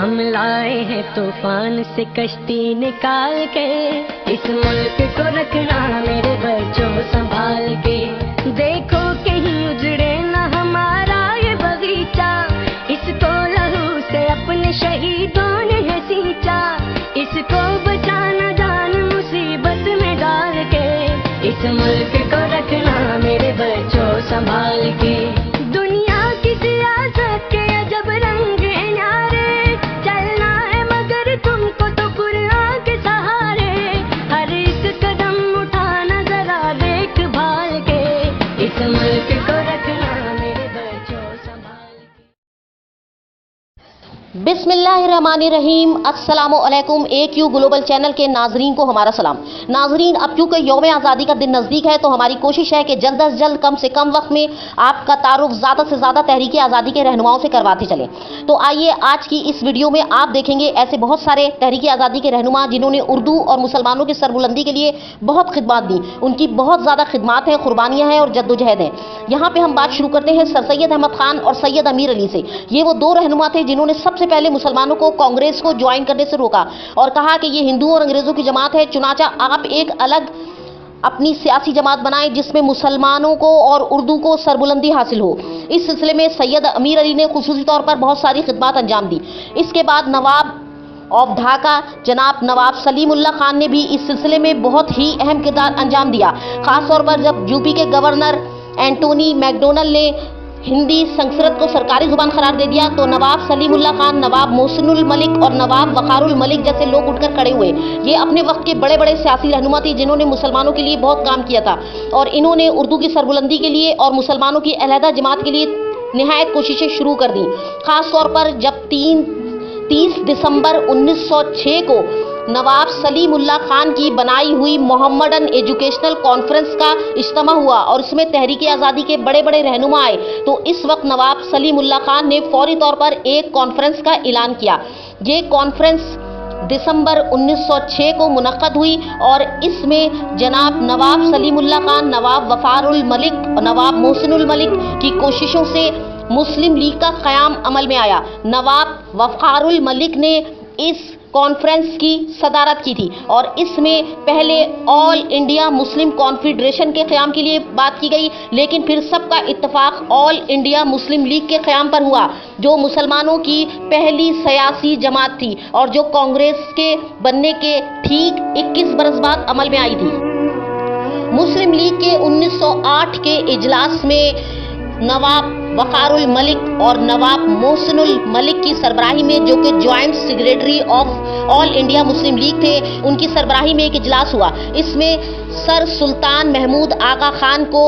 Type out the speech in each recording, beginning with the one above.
ہم لائے ہیں طوفان سے کشتی نکال کے، اس ملک کو رکھنا میرے بچوں سنبھال کے، دیکھو کہیں اجڑے نہ ہمارا یہ باغیچہ، اس کو لہو سے اپنے شہیدوں نے ہے سینچا، اس کو بچانا جان مصیبت میں ڈال کے، اس ملک کو رکھنا میرے بچوں سنبھال کے۔ دنیا کی سیاست کے عجب رنگ نیارے، چلنا ہے مگر تم کو تو قرآن کے سہارے، ہر ایک قدم اٹھانا ذرا دیکھ بھال کے، اس ملک کو رکھنا میرے بچوں سنبھال کے۔ بسم اللہ الرحمن الرحیم، السلام علیکم۔ AQ گلوبل چینل کے ناظرین کو ہمارا سلام۔ ناظرین، اب کیونکہ یوم آزادی کا دن نزدیک ہے تو ہماری کوشش ہے کہ جلد از جلد کم سے کم وقت میں آپ کا تعارف زیادہ سے زیادہ تحریک آزادی کے رہنماؤں سے کرواتے چلیں۔ تو آئیے آج کی اس ویڈیو میں آپ دیکھیں گے ایسے بہت سارے تحریک آزادی کے رہنما جنہوں نے اردو اور مسلمانوں کی سربلندی کے لیے بہت خدمات دی، ان کی بہت زیادہ خدمات ہیں، قربانیاں ہیں اور جدوجہد ہیں۔ یہاں پہ ہم بات شروع کرتے ہیں سر سید احمد خان اور سید امیر علی سے۔ یہ وہ دو رہنما تھے جنہوں نے سب سے پہلے مسلمانوں کو کانگریس کو جوائن کرنے سے روکا اور کہا کہ یہ ہندوؤں اور انگریزوں کی جماعت ہے، چنانچہ آپ ایک الگ اپنی سیاسی جماعت بنائیں جس میں مسلمانوں کو اور اردو کو سربلندی حاصل ہو۔ اس سلسلے میں سید امیر علی نے خصوصی طور پر بہت ساری خدمات انجام دی۔ اس کے بعد نواب آف ڈھاکہ جناب نواب سلیم اللہ خان نے بھی اس سلسلے میں بہت ہی اہم کردار انجام دیا، خاص طور پر جب یوپی کے گورنر اینٹونی میکڈونل نے ہندی سنسکرت کو سرکاری زبان قرار دے دیا تو نواب سلیم اللہ خان، نواب محسن الملک اور نواب وقار الملک جیسے لوگ اٹھ کر کھڑے ہوئے۔ یہ اپنے وقت کے بڑے بڑے سیاسی رہنما تھے جنہوں نے مسلمانوں کے لیے بہت کام کیا تھا اور انہوں نے اردو کی سربلندی کے لیے اور مسلمانوں کی علیحدہ جماعت کے لیے نہایت کوششیں شروع کر دیں۔ خاص طور پر جب 30 دسمبر 1906 کو نواب سلیم اللہ خان کی بنائی ہوئی محمدن ایجوکیشنل کانفرنس کا اجتماع ہوا اور اس میں تحریک آزادی کے بڑے بڑے رہنما آئے تو اس وقت نواب سلیم اللہ خان نے فوری طور پر ایک کانفرنس کا اعلان کیا۔ یہ کانفرنس دسمبر 1906 کو منعقد ہوئی اور اس میں جناب نواب سلیم اللہ خان، نواب وقار الملک اور نواب محسن الملک کی کوششوں سے مسلم لیگ کا قیام عمل میں آیا۔ نواب وقار الملک نے اس کانفرنس کی صدارت کی تھی اور اس میں پہلے آل انڈیا مسلم کانفیڈریشن کے قیام کے لیے بات کی گئی، لیکن پھر سب کا اتفاق آل انڈیا مسلم لیگ کے قیام پر ہوا جو مسلمانوں کی پہلی سیاسی جماعت تھی اور جو کانگریس کے بننے کے ٹھیک 21 برس بعد عمل میں آئی تھی۔ مسلم لیگ کے 1908 کے اجلاس میں نواب وقار الملک اور نواب محسن الملک کی سربراہی میں، جو کہ joint secretary of all India Muslim league تھے، ان کی سربراہی میں ایک اجلاس ہوا۔ اس میں سر سلطان محمود آغا خان کو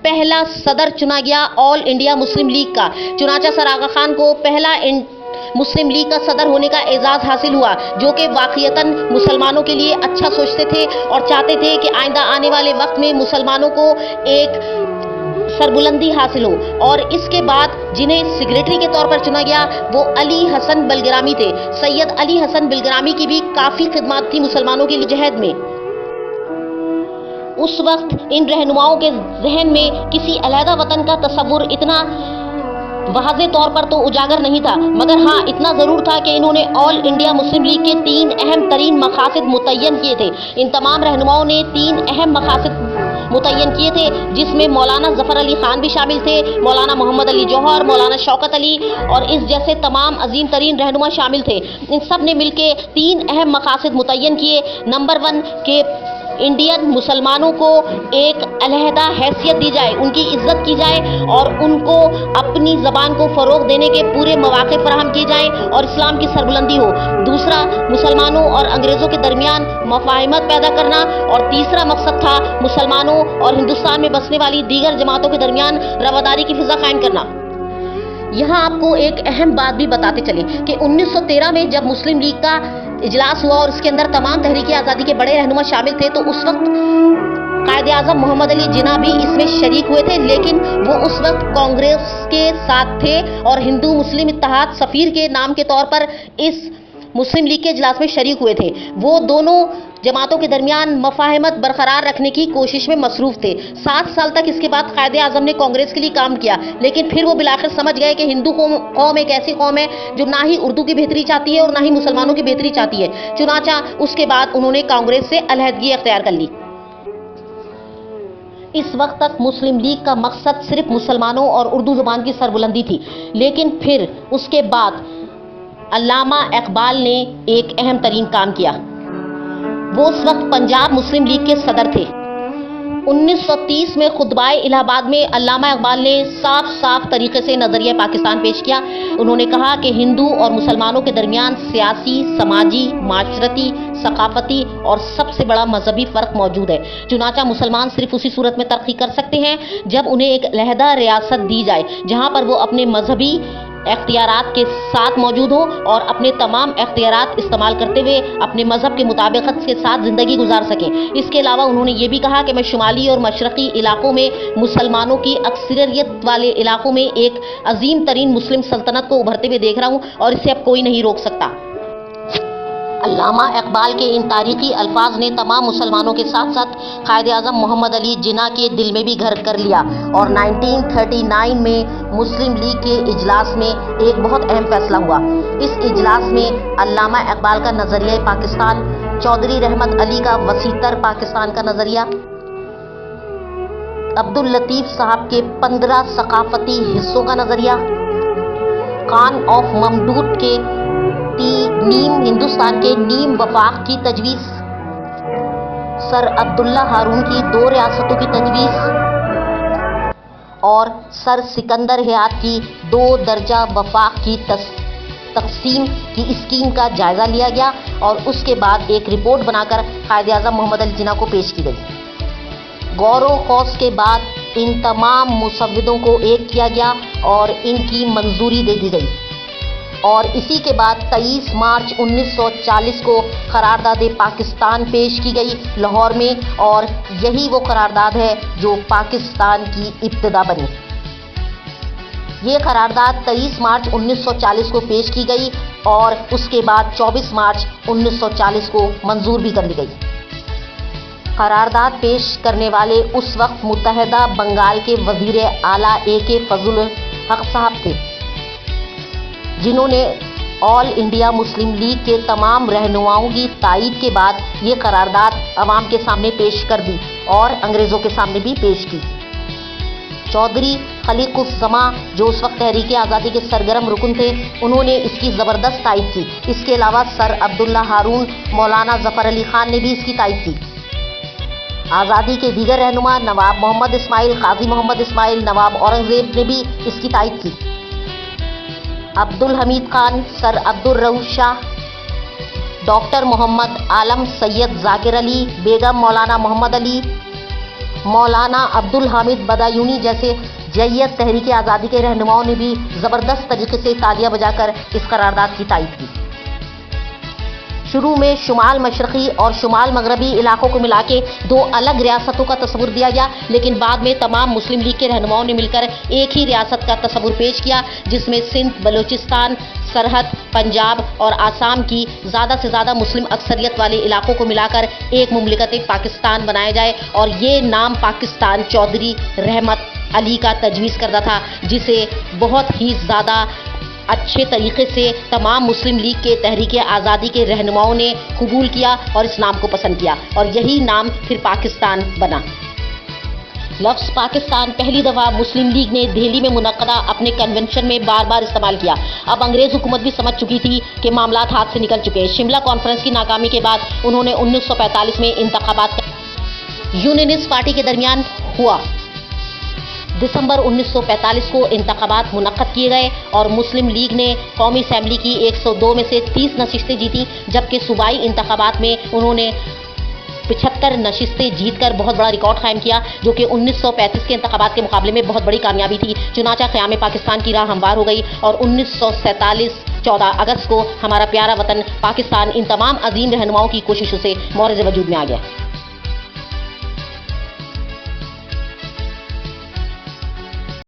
پہلا صدر چنا گیا آل انڈیا مسلم لیگ کا، چنانچہ سر آغا خان کو پہلا مسلم لیگ کا صدر ہونے کا اعزاز حاصل ہوا، جو کہ واقعتاً مسلمانوں کے لیے اچھا سوچتے تھے اور چاہتے تھے کہ آئندہ آنے والے وقت میں مسلمانوں کو ایک سربلندی حاصل ہو۔ اور اس کے بعد جنہیں سیکریٹری کے طور پر چنا گیا وہ علی حسن بلگرامی تھے۔ سید علی حسن بلگرامی کی بھی کافی خدمات تھی مسلمانوں کے جہاد میں۔ اس وقت ان رہنماؤں کے ذہن میں کسی علیحدہ وطن کا تصور اتنا واضح طور پر تو اجاگر نہیں تھا، مگر ہاں اتنا ضرور تھا کہ انہوں نے آل انڈیا مسلم لیگ کے 3 اہم ترین مقاصد متعین کیے تھے۔ ان تمام رہنماؤں نے 3 اہم مقاصد متعین کیے تھے جس میں مولانا ظفر علی خان بھی شامل تھے، مولانا محمد علی جوہر، مولانا شوکت علی اور اس جیسے تمام عظیم ترین رہنما شامل تھے۔ ان سب نے مل کے 3 اہم مقاصد متعین کیے۔ نمبر 1 کہ انڈین مسلمانوں کو ایک علیحدہ حیثیت دی جائے، ان کی عزت کی جائے اور ان کو اپنی زبان کو فروغ دینے کے پورے مواقع فراہم کیے جائیں اور اسلام کی سربلندی ہو۔ دوسرا، مسلمانوں اور انگریزوں کے درمیان مفاہمت پیدا کرنا اور تیسرا مقصد تھا مسلمانوں اور ہندوستان میں بسنے والی دیگر جماعتوں کے درمیان رواداری کی فضا قائم کرنا۔ یہاں آپ کو ایک اہم بات بھی بتاتے چلیں کہ 1913 میں جب مسلم لیگ کا اجلاس ہوا اور اس کے اندر تمام تحریک آزادی کے بڑے رہنما شامل تھے تو اس وقت قائد اعظم محمد علی جناح بھی اس میں شریک ہوئے تھے، لیکن وہ اس وقت کانگریس کے ساتھ تھے اور ہندو مسلم اتحاد سفیر کے نام کے طور پر اس مسلم لیگ کے اجلاس میں شریک ہوئے تھے۔ وہ دونوں जमातों के दरमियान मफाहमत बरकरार रखने की कोशिश में मसरूफ थे। 7 साल तक इसके बाद कायदे आजम ने कांग्रेस के लिए काम किया, लेकिन फिर वो बिलाखिर समझ गए कि हिंदू कौम एक ऐसी कौम है जो ना ही उर्दू की बेहतरी चाहती है और ना ही मुसलमानों की बेहतरी चाहती है। चुनाचा उसके बाद उन्होंने कांग्रेस से अलहदगी अख्तियार कर ली। इस वक्त तक मुस्लिम लीग का मकसद सिर्फ मुसलमानों और उर्दू जुबान की सरबुलंदी थी, लेकिन फिर उसके बाद अल्लामा इकबाल ने एक अहम तरीन काम किया। वो उस वक्त पंजाब मुस्लिम लीग के सदर थे। 1930 में खुतबाए इलाहाबाद में अल्लामा इकबाल ने साफ साफ तरीके से नजरिया पाकिस्तान पेश किया। उन्होंने कहा कि हिंदू और मुसलमानों के दरमियान सियासी, समाजी, माशरती, सकाफती और सबसे बड़ा मजहबी फ़र्क मौजूद है। चुनाचा मुसलमान सिर्फ उसी सूरत में तरक्की कर सकते हैं जब उन्हें एक अलहदा रियासत दी जाए जहां पर वो अपने मजहबी इख्तियारात के साथ मौजूद हो और अपने तमाम इख्तियारात इस्तेमाल करते हुए अपने मजहब के मुताबिकत के साथ ज़िंदगी गुजार सकें। इसके अलावा उन्होंने ये भी कहा कि मैं शुमाली और मशरक़ी इलाकों में मुसलमानों की अक्सरियत वाले इलाकों में एक अजीम तरीन मुस्लिम सल्तनत को उभरते हुए देख रहा हूँ और इसे अब कोई नहीं रोक सकता। अल्लामा इकबाल के इन तारीखी अल्फाज ने तमाम मुसलमानों के साथ साथ कायदे आज़म मोहम्मद अली जिन्ना के दिल में भी घर कर लिया और 1939 में मुस्लिम लीग के इजलास में एक बहुत अहम फैसला हुआ। इस इजलास में अल्लामा इकबाल का नज़रिया पाकिस्तान, चौधरी रहमत अली का वसीतर पाकिस्तान का नज़रिया, अब्दुल लतीफ़ साहब के 15 सकाफती हिस्सों का नज़रिया, खान ऑफ ममदूद के नीम हिंदुस्तान के नीम वफाक की तजवीज़, सर अब्दुल्ला हारून की 2 रियासतों की तजवीज़ और सर सिकंदर हयात की 2 दर्जा वफाक की तकसीम की स्कीम का जायज़ा लिया गया और उसके बाद एक रिपोर्ट बनाकर कायदे आज़म मोहम्मद अली जिन्ना को पेश की गई। गौर खौस के बाद इन तमाम मुसव्विदों को एक किया गया और इनकी मंजूरी दे दी गई और इसी के बाद 23 मार्च 1940 को करारदाद पाकिस्तान पेश की गई लाहौर में और यही वो करारदाद है जो पाकिस्तान की इब्तिदा बनी। ये करारदाद 23 मार्च 1940 को पेश की गई और उसके बाद 24 मार्च 1940 को मंजूर भी कर ली गई। करारदाद पेश करने वाले उस वक्त मुत्तहदा बंगाल के वजीर आला AK फजल हक साहब थे, जिन्होंने ऑल इंडिया मुस्लिम लीग के तमाम रहनुमाओं की तायीद के बाद ये करारदाद अवाम के सामने पेश कर दी और अंग्रेज़ों के सामने भी पेश की। चौधरी खलीकुज़्ज़मा जो उस वक्त तहरीक आज़ादी के सरगर्म रुकन थे, उन्होंने इसकी ज़बरदस्त तायीद की। इसके अलावा सर अब्दुल्ला हारून, मौलाना ज़फ़र अली ख़ान ने भी इसकी तायीद की। आज़ादी के दीगर रहनुमा नवाब मोहम्मद इस्माइल, काजी मोहम्मद इस्माइल, नवाब औरंगज़ेब ने भी इसकी तायीद की। अब्दुल हमीद खान, सर अब्दुल रऊफ़ शाह, डॉक्टर मोहम्मद आलम, सैयद ज़ाकिर अली, बेगम मौलाना मोहम्मद अली, मौलाना अब्दुल हामिद बदायूनी जैसे जैयत तहरीक आज़ादी के रहनुमाओं ने भी ज़बरदस्त तरीके से तालियां बजाकर इस करारदाद की तायीद की। शुरू में शुमाल मशरक़ी और शुमाल मगरबी इलाकों को मिला के 2 अलग रियासतों का तस्वुर दिया गया, लेकिन बाद में तमाम मुस्लिम लीग के रहनुमाओं ने मिलकर एक ही रियासत का तस्वुर पेश किया, जिसमें सिंध, बलूचिस्तान, सरहद, पंजाब और आसाम की ज़्यादा से ज़्यादा मुस्लिम अक्सरियत वाले इलाकों को मिलाकर एक मुमलिकत पाकिस्तान बनाया जाए और ये नाम पाकिस्तान चौधरी रहमत अली का तजवीज़ करता था, जिसे बहुत ही ज़्यादा अच्छे तरीके से तमाम मुस्लिम लीग के तहरीक आज़ादी के रहनुमाओं ने कबूल किया और इस नाम को पसंद किया और यही नाम फिर पाकिस्तान बना। लफ्ज़ पाकिस्तान पहली दफ़ा मुस्लिम लीग ने दिल्ली में मुनक़दा अपने कन्वेंशन में बार बार इस्तेमाल किया। अब अंग्रेज़ हुकूमत भी समझ चुकी थी कि मामलात हाथ से निकल चुके हैं। शिमला कॉन्फ्रेंस की नाकामी के बाद उन्होंने 1945 में इंतखाबात यूनियनिस्ट पार्टी के दरमियान हुआ। दिसंबर 1945 को इंतखाबात मुनक़्क़द किए गए और मुस्लिम लीग ने कौमी असम्बली की 102 में से 30 नशिस्तें जीती, जबकि सूबाई इंतखाबात में उन्होंने 75 नशिस्तें जीतकर बहुत बड़ा रिकॉर्ड कायम किया, जो कि 1935 के इंतखाबात के मुकाबले में बहुत बड़ी कामयाबी थी। चुनाचा क़याम पाकिस्तान की राह हमवार हो गई और 1947 14 अगस्त को हमारा प्यारा वतन पाकिस्तान इन तमाम अजीम रहनुमाओं की कोशिशों से मौरज़ वजूद में आ गया।